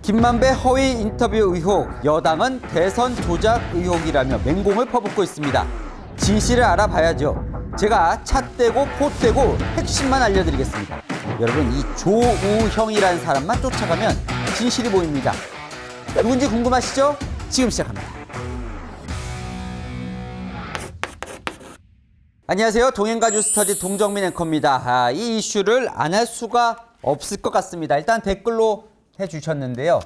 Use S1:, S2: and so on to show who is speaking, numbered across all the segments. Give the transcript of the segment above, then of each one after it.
S1: 김만배 허위 인터뷰 의혹, 여당은 대선 조작 의혹이라며 맹공을 퍼붓고 있습니다. 진실을 알아봐야죠. 제가 찻대고 포대고 핵심만 알려드리겠습니다. 여러분, 이 조우형이라는 사람만 쫓아가면 진실이 보입니다. 누군지 궁금하시죠? 지금 시작합니다. 안녕하세요. 동행가주 스터디 동정민 앵커입니다. 이 이슈를 안 할 수가 없을 것 같습니다. 일단 댓글로 해주셨는데요.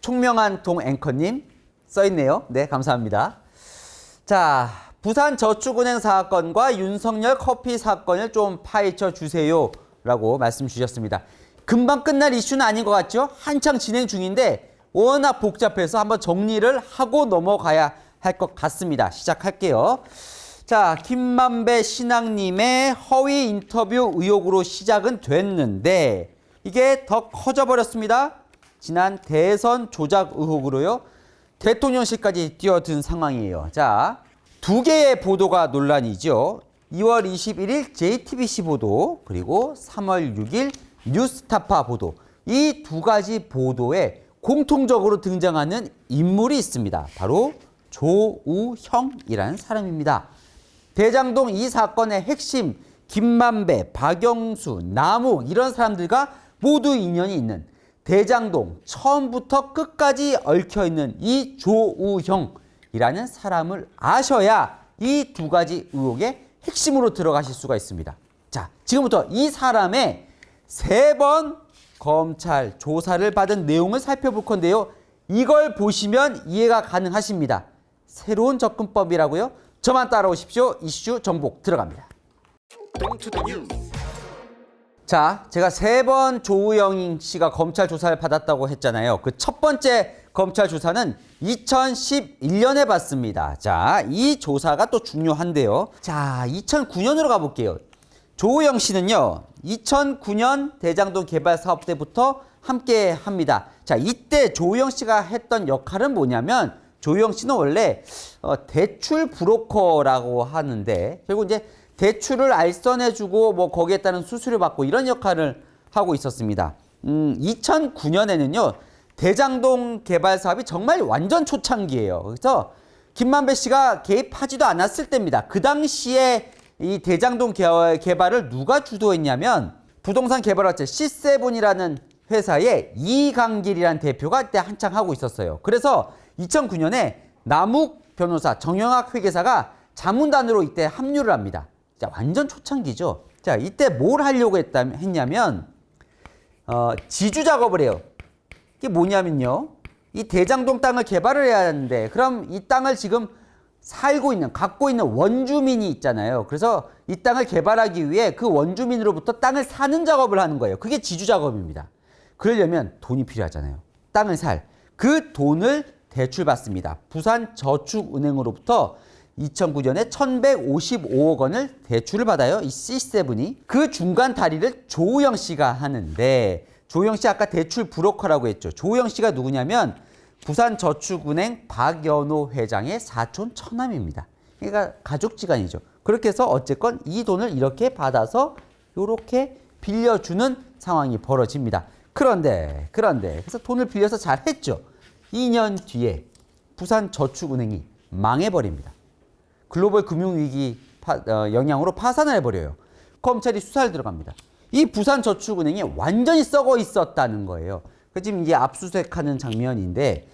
S1: 총명한 동 앵커님 써있네요. 네, 감사합니다. 자, 부산저축은행 사건과 윤석열 커피 사건을 좀 파헤쳐 주세요 라고 말씀 주셨습니다. 금방 끝날 이슈는 아닌 것 같죠? 한창 진행 중인데 워낙 복잡해서 한번 정리를 하고 넘어가야 할 것 같습니다. 시작할게요. 자, 김만배 신앙님의 허위 인터뷰 의혹으로 시작은 됐는데 이게 더 커져버렸습니다. 지난 대선 조작 의혹으로요. 대통령실까지 뛰어든 상황이에요. 자, 두 개의 보도가 논란이죠. 2월 21일 JTBC 보도 그리고 3월 6일 뉴스타파 보도. 이 두 가지 보도에 공통적으로 등장하는 인물이 있습니다. 바로 조우형이라는 사람입니다. 대장동 이 사건의 핵심 김만배, 박영수, 남욱 이런 사람들과 모두 인연이 있는 대장동 처음부터 끝까지 얽혀있는 이 조우형이라는 사람을 아셔야 이 두 가지 의혹의 핵심으로 들어가실 수가 있습니다. 자, 지금부터 이 사람의 3번 검찰 조사를 받은 내용을 살펴볼 건데요. 이걸 보시면 이해가 가능하십니다. 새로운 접근법이라고요? 저만 따라오십시오. 이슈 정복 들어갑니다. 자, 제가 3번 조우영 씨가 검찰 조사를 받았다고 했잖아요. 그 첫 번째 검찰 조사는 2011년에 받습니다. 자, 이 조사가 또 중요한데요. 자, 2009년으로 가볼게요. 조우영 씨는요, 2009년 대장동 개발 사업 때부터 함께 합니다. 자, 이때 조우영 씨가 했던 역할은 뭐냐면 조우영 씨는 원래 대출 브로커라고 하는데 결국 이제 대출을 알선해주고 뭐 거기에 따른 수수료 받고 이런 역할을 하고 있었습니다. 2009년에는요 대장동 개발 사업이 정말 완전 초창기예요. 그래서 김만배 씨가 개입하지도 않았을 때입니다. 그 당시에 이 대장동 개발을 누가 주도했냐면 부동산 개발업체 C7이라는 회사의 이강길이라는 대표가 그때 한창 하고 있었어요. 그래서 2009년에 남욱 변호사, 정영학 회계사가 자문단으로 이때 합류를 합니다. 자, 완전 초창기죠. 자, 이때 뭘 하려고 했냐면 지주 작업을 해요. 이게 뭐냐면요. 이 대장동 땅을 개발을 해야 하는데 그럼 이 땅을 지금 갖고 있는 원주민이 있잖아요. 그래서 이 땅을 개발하기 위해 그 원주민으로부터 땅을 사는 작업을 하는 거예요. 그게 지주 작업입니다. 그러려면 돈이 필요하잖아요. 땅을 그 돈을 대출받습니다. 부산저축은행으로부터 2009년에 1,155억 원을 대출을 받아요. 이 C7이. 그 중간 다리를 조우영 씨가 하는데 조우영 씨 아까 대출 브로커라고 했죠. 조우영 씨가 누구냐면 부산저축은행 박연호 회장의 사촌 처남입니다. 그러니까 가족지간이죠. 그렇게 해서 어쨌건 이 돈을 이렇게 받아서 이렇게 빌려주는 상황이 벌어집니다. 그런데 그래서 돈을 빌려서 잘했죠. 2년 뒤에 부산저축은행이 망해버립니다. 글로벌 금융위기 영향으로 파산을 해버려요. 검찰이 수사를 들어갑니다. 이 부산저축은행이 완전히 썩어 있었다는 거예요. 지금 이게 압수수색하는 장면인데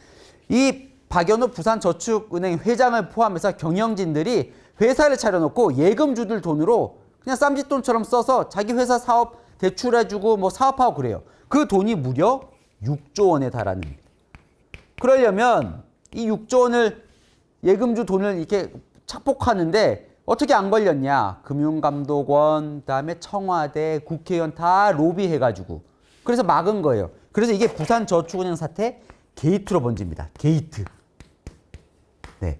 S1: 이 박연호 부산저축은행 회장을 포함해서 경영진들이 회사를 차려놓고 예금주들 돈으로 그냥 쌈짓돈처럼 써서 자기 회사 사업 대출해주고 뭐 사업하고 그래요. 그 돈이 무려 6조 원에 달하는. 그러려면 이 6조 원을 예금주 돈을 이렇게 착복하는데 어떻게 안 걸렸냐. 금융감독원, 그다음에 청와대, 국회의원 다 로비해가지고. 그래서 막은 거예요. 그래서 이게 부산저축은행 사태 게이트로 번집니다. 게이트. 네.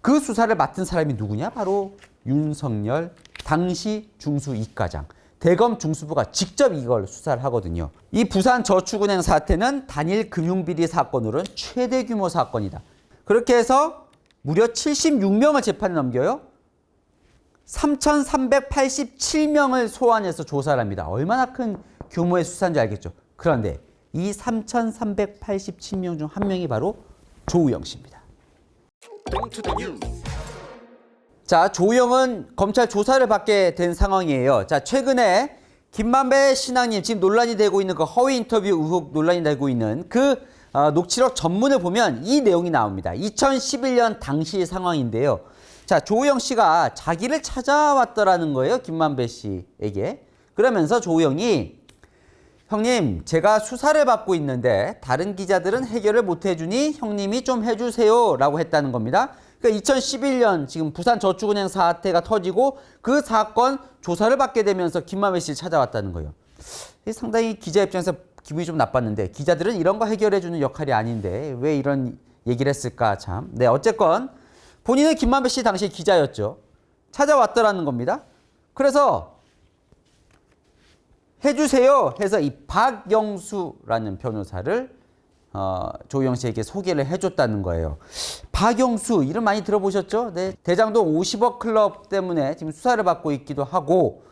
S1: 그 수사를 맡은 사람이 누구냐? 바로 윤석열 당시 중수 이과장. 대검 중수부가 직접 이걸 수사를 하거든요. 이 부산저축은행 사태는 단일 금융비리 사건으로는 최대 규모 사건이다. 그렇게 해서 무려 76명을 재판에 넘겨요. 3,387명을 소환해서 조사를 합니다. 얼마나 큰 규모의 수사인지 알겠죠. 그런데 이 3,387명 중 한 명이 바로 조우영 씨입니다. 자, 조우영은 검찰 조사를 받게 된 상황이에요. 자, 최근에 김만배 신앙님 지금 논란이 되고 있는 그 허위 인터뷰 의혹 논란이 되고 있는 그 녹취록 전문을 보면 이 내용이 나옵니다. 2011년 당시 상황인데요. 자, 조우영 씨가 자기를 찾아왔더라는 거예요. 김만배 씨에게. 그러면서 조우영이 형님, 제가 수사를 받고 있는데 다른 기자들은 해결을 못 해주니 형님이 좀 해주세요 라고 했다는 겁니다. 그러니까 2011년 지금 부산저축은행 사태가 터지고 그 사건 조사를 받게 되면서 김만배 씨를 찾아왔다는 거예요. 상당히 기자 입장에서 기분이 좀 나빴는데 기자들은 이런 거 해결해주는 역할이 아닌데 왜 이런 얘기를 했을까 참. 네, 어쨌건 본인은 김만배 씨 당시 기자였죠. 찾아왔더라는 겁니다. 그래서 해주세요 해서 이 박영수라는 변호사를 조우영 씨에게 소개를 해줬다는 거예요. 박영수 이름 많이 들어보셨죠? 네, 대장동 50억 클럽 때문에 지금 수사를 받고 있기도 하고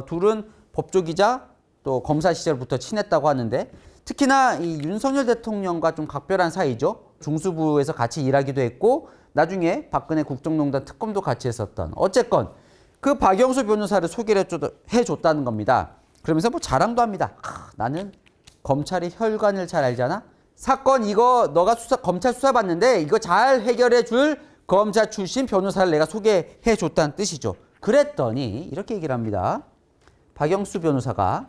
S1: 둘은 법조기자 또 검사 시절부터 친했다고 하는데 특히나 이 윤석열 대통령과 좀 각별한 사이죠. 중수부에서 같이 일하기도 했고 나중에 박근혜 국정농단 특검도 같이 했었던 어쨌건 그 박영수 변호사를 소개를 해줬다는 겁니다. 그러면서 뭐 자랑도 합니다. 나는 검찰의 혈관을 잘 알잖아. 사건 이거 너가 검찰 수사 받는데 이거 잘 해결해 줄 검찰 출신 변호사를 내가 소개해 줬다는 뜻이죠. 그랬더니 이렇게 얘기를 합니다. 박영수 변호사가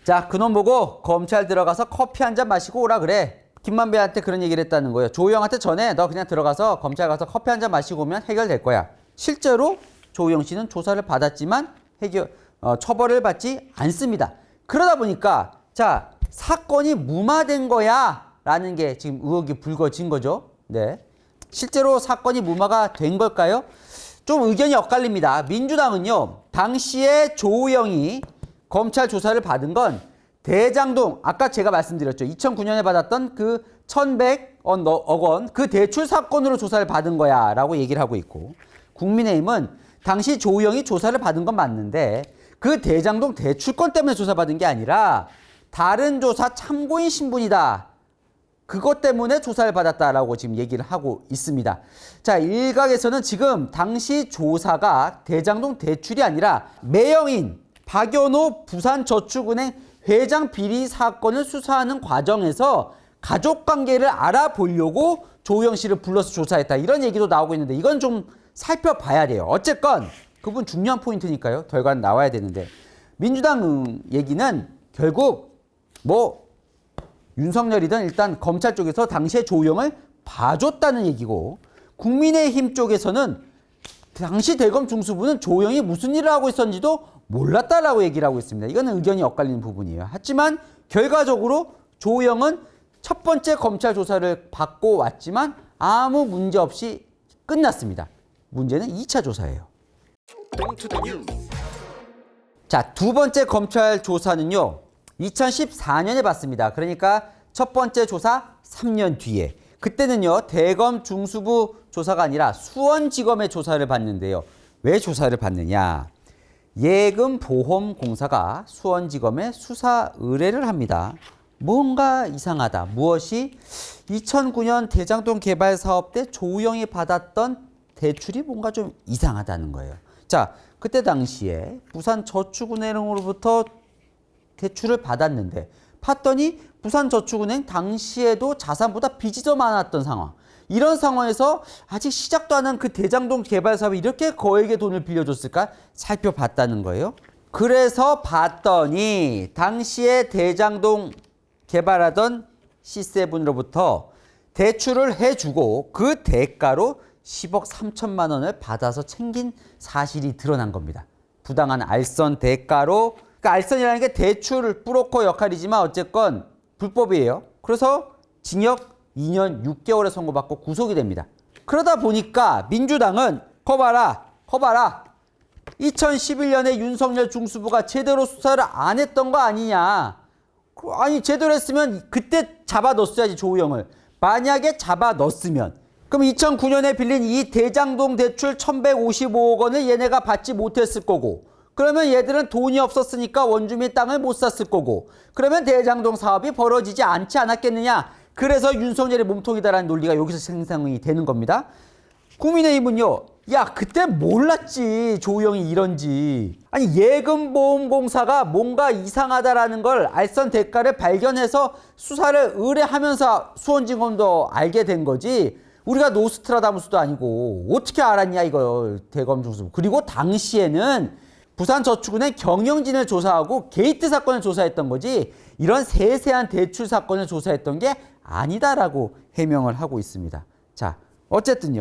S1: 자, 그놈 보고 검찰 들어가서 커피 한 잔 마시고 오라 그래. 김만배한테 그런 얘기를 했다는 거예요. 조우영한테 전에 너 그냥 들어가서 검찰 가서 커피 한 잔 마시고 오면 해결될 거야. 실제로 조우영 씨는 조사를 받았지만 처벌을 받지 않습니다. 그러다 보니까 자, 사건이 무마된 거야 라는 게 지금 의혹이 불거진 거죠. 네, 실제로 사건이 무마가 된 걸까요? 좀 의견이 엇갈립니다. 민주당은요, 당시에 조우영이 검찰 조사를 받은 건 대장동, 아까 제가 말씀드렸죠. 2009년에 받았던 그 1,100억 원 그 대출 사건으로 조사를 받은 거야 라고 얘기를 하고 있고, 국민의힘은 당시 조우영이 조사를 받은 건 맞는데 그 대장동 대출권 때문에 조사받은 게 아니라 다른 조사 참고인 신분이다. 그것 때문에 조사를 받았다라고 지금 얘기를 하고 있습니다. 자, 일각에서는 지금 당시 조사가 대장동 대출이 아니라 매형인 박연호 부산저축은행 회장 비리 사건을 수사하는 과정에서 가족관계를 알아보려고 조우영 씨를 불러서 조사했다. 이런 얘기도 나오고 있는데 이건 좀 살펴봐야 돼요. 어쨌건 그분 중요한 포인트니까요. 결과는 나와야 되는데 민주당 얘기는 결국 뭐 윤석열이든 일단 검찰 쪽에서 당시에 조우영을 봐줬다는 얘기고, 국민의힘 쪽에서는 당시 대검 중수부는 조우영이 무슨 일을 하고 있었는지도 몰랐다라고 얘기를 하고 있습니다. 이거는 의견이 엇갈리는 부분이에요. 하지만 결과적으로 조우영은 첫 번째 검찰 조사를 받고 왔지만 아무 문제 없이 끝났습니다. 문제는 2차 조사예요. 자, 두 번째 검찰 조사는요, 2014년에 받습니다. 그러니까 첫 번째 조사 3년 뒤에. 그때는요, 대검 중수부 조사가 아니라 수원지검의 조사를 받는데요. 왜 조사를 받느냐? 예금보험공사가 수원지검에 수사 의뢰를 합니다. 뭔가 이상하다. 무엇이? 2009년 대장동 개발 사업 때 조우영이 받았던 대출이 뭔가 좀 이상하다는 거예요. 자, 그때 당시에 부산저축은행으로부터 대출을 받았는데 봤더니 부산저축은행 당시에도 자산보다 빚이 더 많았던 상황. 이런 상황에서 아직 시작도 안 한 그 대장동 개발 사업이 이렇게 거액의 돈을 빌려줬을까 살펴봤다는 거예요. 그래서 봤더니 당시에 대장동 개발하던 C7으로부터 대출을 해주고 그 대가로 10억 3천만 원을 받아서 챙긴 사실이 드러난 겁니다. 부당한 알선 대가로, 그러니까 알선이라는 게 대출 브로커 역할이지만 어쨌건 불법이에요. 그래서 징역 2년 6개월에 선고받고 구속이 됩니다. 그러다 보니까 민주당은 거봐라 2011년에 윤석열 중수부가 제대로 수사를 안 했던 거 아니냐. 아니 제대로 했으면 그때 잡아 넣었어야지 조우영을. 만약에 잡아 넣었으면 그럼 2009년에 빌린 이 대장동 대출 1,155억 원을 얘네가 받지 못했을 거고, 그러면 얘들은 돈이 없었으니까 원주민 땅을 못 샀을 거고, 그러면 대장동 사업이 벌어지지 않지 않았겠느냐. 그래서 윤석열의 몸통이다라는 논리가 여기서 생성이 되는 겁니다. 국민의힘은요. 야, 그때 몰랐지. 조우영이 이런지. 아니, 예금보험공사가 뭔가 이상하다라는 걸 알선 대가를 발견해서 수사를 의뢰하면서 수원지검도 알게 된 거지. 우리가 노스트라다무스도 아니고 어떻게 알았냐 이거 대검 중수. 그리고 당시에는 부산저축은행 경영진을 조사하고 게이트 사건을 조사했던 거지 이런 세세한 대출 사건을 조사했던 게 아니다라고 해명을 하고 있습니다. 자, 어쨌든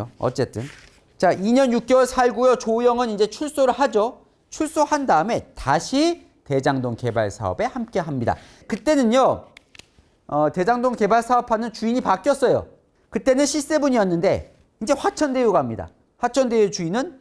S1: 자, 2년 6개월 살고요. 조우영은 이제 출소를 하죠. 출소한 다음에 다시 대장동 개발 사업에 함께 합니다. 그때는요, 대장동 개발 사업하는 주인이 바뀌었어요. 그때는 C7이었는데, 이제 화천대유 갑니다. 화천대유 주인은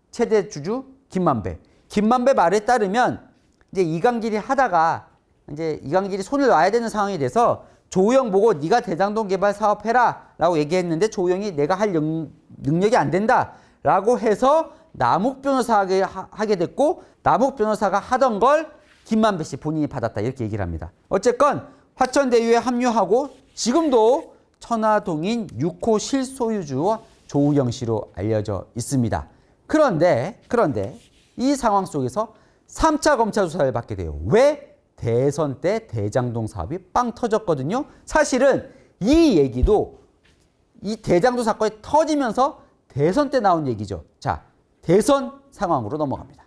S1: 최대 주주 김만배. 김만배 말에 따르면, 이제 이강길이 하다가, 이제 이강길이 손을 놔야 되는 상황이 돼서, 조우영 보고 네가 대장동 개발 사업 해라 라고 얘기했는데 조우영이 내가 할 능력이 안 된다 라고 해서 남욱 변호사가 하게 됐고 남욱 변호사가 하던 걸 김만배 씨 본인이 받았다 이렇게 얘기를 합니다. 어쨌건 화천대유에 합류하고 지금도 천화동인 6호 실소유주 조우영 씨로 알려져 있습니다. 그런데 이 상황 속에서 3차 검찰 조사를 받게 돼요. 왜? 대선 때 대장동 사업이 빵 터졌거든요. 사실은 이 얘기도 이 대장동 사건이 터지면서 대선 때 나온 얘기죠. 자, 대선 상황으로 넘어갑니다.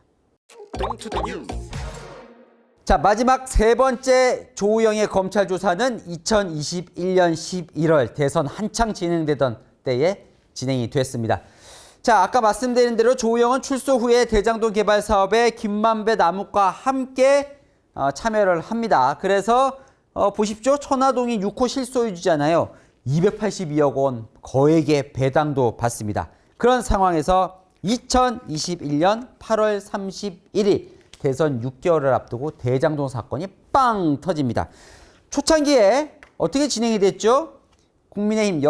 S1: 자, 마지막 세 번째 조우영의 검찰 조사는 2021년 11월 대선 한창 진행되던 때에 진행이 됐습니다. 자, 아까 말씀드린 대로 조우영은 출소 후에 대장동 개발 사업에 김만배 남욱과 함께 참여를 합니다. 그래서 보십시오. 천화동이 6호 실소유주잖아요. 282억 원 거액의 배당도 받습니다. 그런 상황에서 2021년 8월 31일 대선 6개월을 앞두고 대장동 사건이 빵 터집니다. 초창기에 어떻게 진행이 됐죠? 국민의힘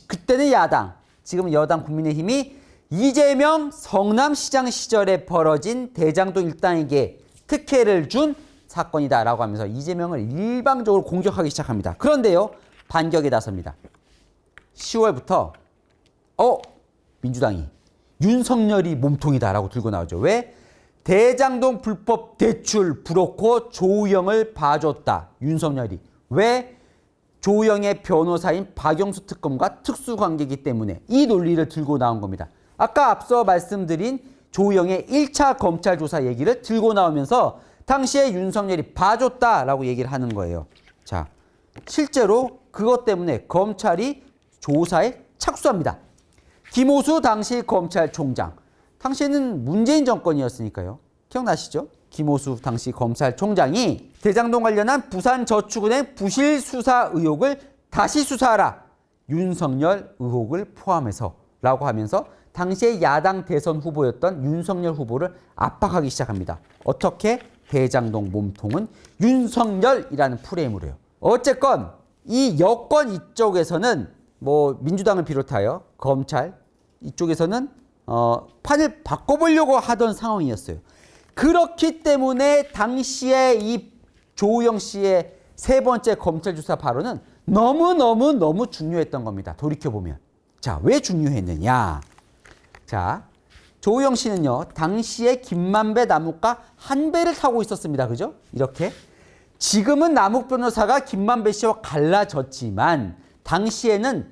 S1: 그때는 야당, 지금은 여당 국민의힘이 이재명 성남시장 시절에 벌어진 대장동 일당에게 특혜를 준 사건이다라고 하면서 이재명을 일방적으로 공격하기 시작합니다. 그런데요, 반격에 나섭니다. 10월부터 민주당이 윤석열이 몸통이다라고 들고 나오죠. 왜? 대장동 불법 대출 브로커 조우영을 봐줬다. 윤석열이. 왜? 조우영의 변호사인 박영수 특검과 특수관계이기 때문에 이 논리를 들고 나온 겁니다. 아까 앞서 말씀드린 조우영의 1차 검찰 조사 얘기를 들고 나오면서 당시에 윤석열이 봐줬다라고 얘기를 하는 거예요. 자, 실제로 그것 때문에 검찰이 조사에 착수합니다. 김호수 당시 검찰총장. 당시에는 문재인 정권이었으니까요. 기억나시죠? 김호수 당시 검찰총장이 대장동 관련한 부산저축은행 부실 수사 의혹을 다시 수사하라. 윤석열 의혹을 포함해서 라고 하면서 당시에 야당 대선 후보였던 윤석열 후보를 압박하기 시작합니다. 어떻게? 대장동 몸통은 윤석열이라는 프레임으로요. 어쨌건 이 여권 이쪽에서는 뭐 민주당을 비롯하여 검찰 이쪽에서는 판을 바꿔보려고 하던 상황이었어요. 그렇기 때문에 당시에 이 조우영 씨의 세 번째 검찰 조사 발언은 너무 중요했던 겁니다. 돌이켜보면. 자, 왜 중요했느냐? 자, 조우영 씨는요, 당시에 김만배 남욱과 한 배를 타고 있었습니다. 그죠? 이렇게. 지금은 남욱 변호사가 김만배 씨와 갈라졌지만, 당시에는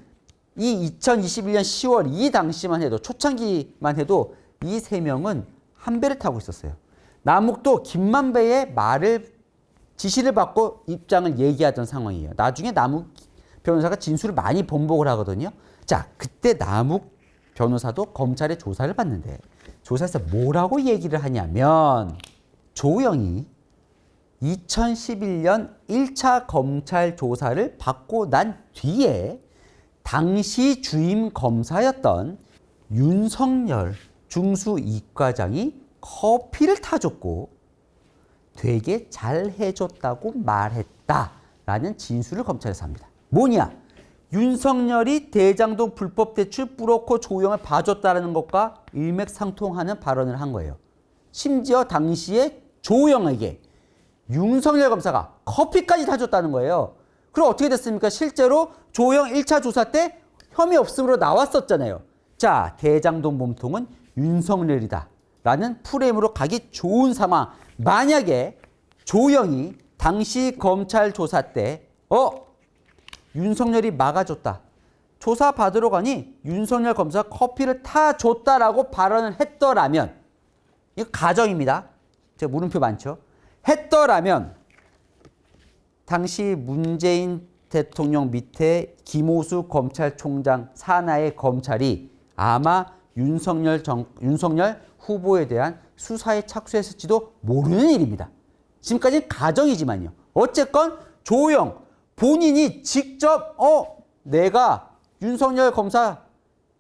S1: 이 2021년 10월 이 당시만 해도, 초창기만 해도 이 세 명은 한 배를 타고 있었어요. 남욱도 김만배의 지시를 받고 입장을 얘기하던 상황이에요. 나중에 남욱 변호사가 진술을 많이 번복을 하거든요. 자, 그때 남욱 변호사도 검찰의 조사를 받는데 조사에서 뭐라고 얘기를 하냐면 조우영이 2011년 1차 검찰 조사를 받고 난 뒤에 당시 주임 검사였던 윤석열 중수이과장이 커피를 타줬고 되게 잘 해줬다고 말했다라는 진술을 검찰에서 합니다. 뭐냐? 윤석열이 대장동 불법 대출 브로커 조우영을 봐줬다는 것과 일맥상통하는 발언을 한 거예요. 심지어 당시에 조우영에게 윤석열 검사가 커피까지 타줬다는 거예요. 그럼 어떻게 됐습니까? 실제로 조호영 1차 조사 때 혐의 없음으로 나왔었잖아요. 자, 대장동 몸통은 윤석열이다 라는 프레임으로 가기 좋은 상황. 만약에 조호영이 당시 검찰 조사 때 윤석열이 막아줬다. 조사 받으러 가니 윤석열 검사가 커피를 타줬다라고 발언을 했더라면, 이거 가정입니다. 제가 물음표 많죠. 했더라면 당시 문재인 대통령 밑에 김오수 검찰총장 산하의 검찰이 아마 윤석열 후보에 대한 수사에 착수했을지도 모르는 일입니다. 지금까지는 가정이지만요. 어쨌건 조호영 본인이 직접 내가 윤석열 검사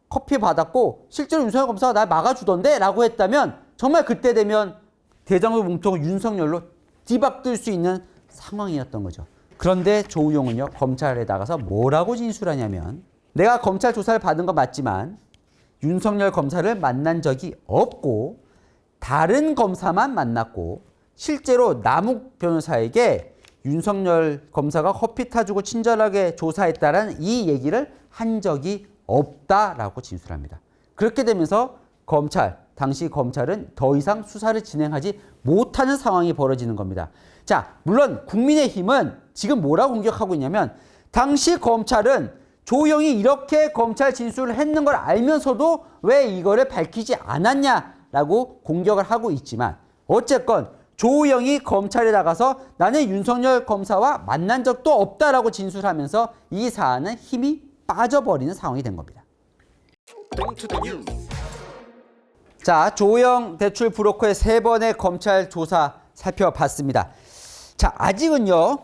S1: 커피 받았고 실제로 윤석열 검사가 날 막아주던데 라고 했다면 정말 그때 되면 대장동 몸통을 윤석열로 뒤바뀔 수 있는 상황이었던 거죠. 그런데 조호영은요, 검찰에 나가서 뭐라고 진술하냐면, 내가 검찰 조사를 받은 건 맞지만 윤석열 검사를 만난 적이 없고 다른 검사만 만났고 실제로 남욱 변호사에게 윤석열 검사가 커피 타주고 친절하게 조사했다라는 이 얘기를 한 적이 없다라고 진술합니다. 그렇게 되면서 당시 검찰은 더 이상 수사를 진행하지 못하는 상황이 벌어지는 겁니다. 자, 물론 국민의힘은 지금 뭐라고 공격하고 있냐면, 당시 검찰은 조호영이 이렇게 검찰 진술을 했는 걸 알면서도 왜 이거를 밝히지 않았냐라고 공격을 하고 있지만, 어쨌건 조호영이 검찰에 나가서 나는 윤석열 검사와 만난 적도 없다라고 진술하면서 이 사안은 힘이 빠져버리는 상황이 된 겁니다. 자, 조호영 대출 브로커의 3번의 검찰 조사 살펴봤습니다. 자, 아직은요,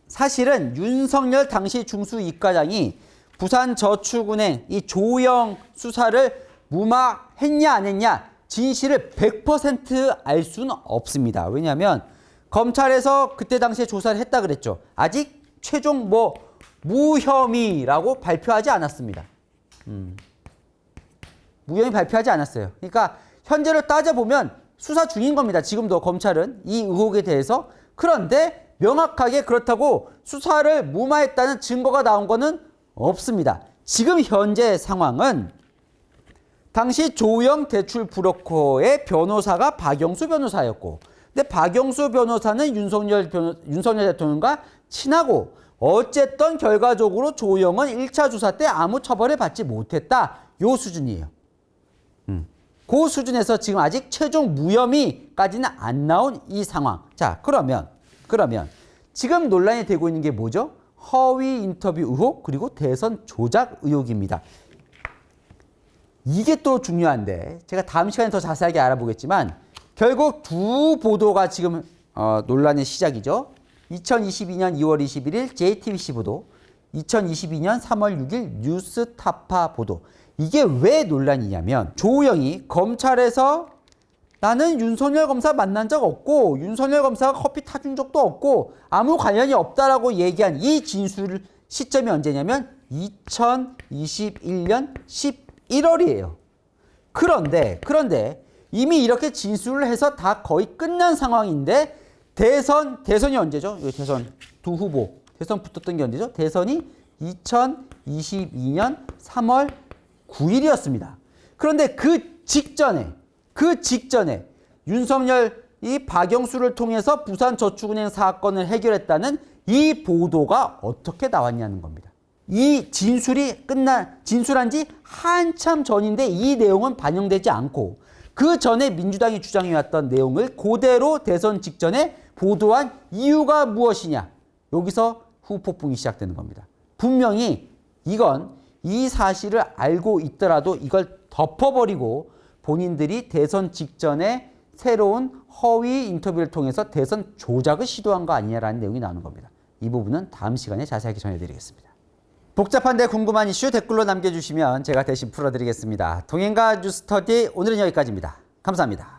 S1: 사실은 윤석열 당시 중수이과장이 부산저축은행 이 조호영 수사를 무마했냐 안 했냐 진실을 100% 알 수는 없습니다. 왜냐하면 검찰에서 그때 당시에 조사를 했다 그랬죠. 아직 최종 무혐의라고 발표하지 않았습니다. 무혐의 발표하지 않았어요. 그러니까 현재로 따져보면 수사 중인 겁니다. 지금도 검찰은 이 의혹에 대해서. 그런데 명확하게 그렇다고 수사를 무마했다는 증거가 나온 거는 없습니다. 지금 현재 상황은 당시 조호영 대출 브로커의 변호사가 박영수 변호사였고, 근데 박영수 변호사는 윤석열 대통령과 친하고, 어쨌든 결과적으로 조호영은 1차 조사 때 아무 처벌을 받지 못했다. 요 수준이에요. 그 수준에서 지금 아직 최종 무혐의까지는 안 나온 이 상황. 자, 그러면 지금 논란이 되고 있는 게 뭐죠? 허위 인터뷰 의혹 그리고 대선 조작 의혹입니다. 이게 또 중요한데 제가 다음 시간에 더 자세하게 알아보겠지만, 결국 두 보도가 지금 논란의 시작이죠. 2022년 2월 21일 JTBC 보도, 2022년 3월 6일 뉴스타파 보도. 이게 왜 논란이냐면, 조호영이 검찰에서 나는 윤석열 검사 만난 적 없고 윤석열 검사가 커피 타준 적도 없고 아무 관련이 없다라고 얘기한 이 진술 시점이 언제냐면 2021년 11월이에요. 그런데 이미 이렇게 진술을 해서 다 거의 끝난 상황인데, 대선이 언제죠? 대선 두 후보 대선 붙었던 게 언제죠? 대선이 2022년 3월 9일이었습니다. 그런데 그 직전에 윤석열이 박영수를 통해서 부산저축은행 사건을 해결했다는 이 보도가 어떻게 나왔냐는 겁니다. 이 진술한 지 한참 전인데 이 내용은 반영되지 않고, 그 전에 민주당이 주장해왔던 내용을 그대로 대선 직전에 보도한 이유가 무엇이냐. 여기서 후폭풍이 시작되는 겁니다. 분명히 이 사실을 알고 있더라도 이걸 덮어버리고 본인들이 대선 직전에 새로운 허위 인터뷰를 통해서 대선 조작을 시도한 거 아니냐라는 내용이 나오는 겁니다. 이 부분은 다음 시간에 자세하게 전해드리겠습니다. 복잡한데 궁금한 이슈 댓글로 남겨주시면 제가 대신 풀어드리겠습니다. 동행가 뉴스터디 오늘은 여기까지입니다. 감사합니다.